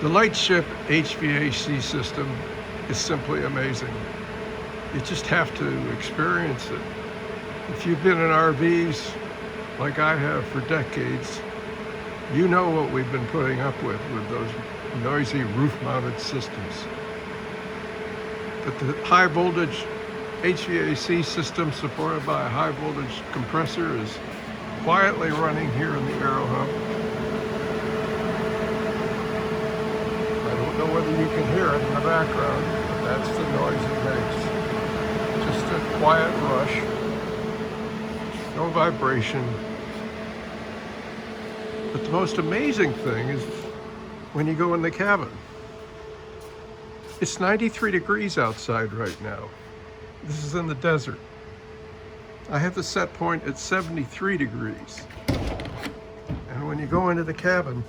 The LightShip HVAC system is simply amazing. You just have to experience it. If you've been in RVs like I have for decades, you know what we've been putting up with those noisy roof-mounted systems. But the high voltage HVAC system supported by a high voltage compressor is quietly running here in the aero hub. I don't know whether you can hear it in the background, but that's the noise it makes. Just a quiet rush, no vibration. But the most amazing thing is when you go in the cabin. It's 93 degrees outside right now. This is in the desert. I have the set point at 73 degrees. And when you go into the cabin,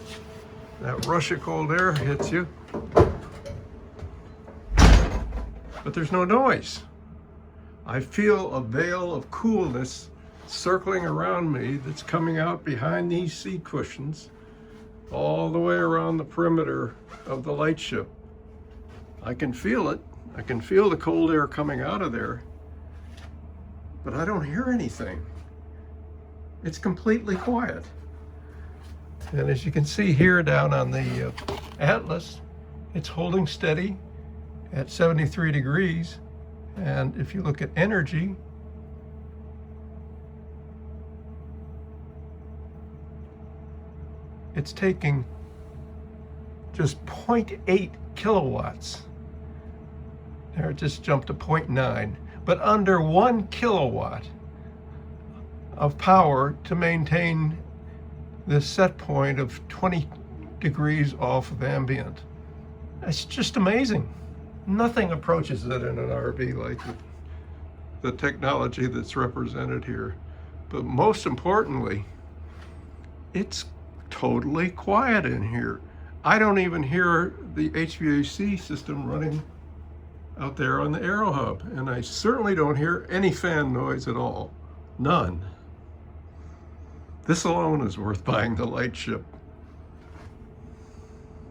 that rush of cold air hits you, but there's no noise. I feel a veil of coolness circling around me that's coming out behind these seat cushions all the way around the perimeter of the LightShip. I can feel it. I can feel the cold air coming out of there, but I don't hear anything. It's completely quiet. And as you can see here down on the Atlas, it's holding steady at 73 degrees. And if you look at energy, it's taking just 0.8 kilowatts. There, it just jumped to 0.9, but under 1 kilowatt of power to maintain this set point of 20 degrees off of ambient. It's just amazing. Nothing approaches it in an RV like the technology that's represented here. But most importantly, it's totally quiet in here. I don't even hear the HVAC system running out there on the aero hub, and I certainly don't hear any fan noise at all. None. This alone is worth buying the LightShip.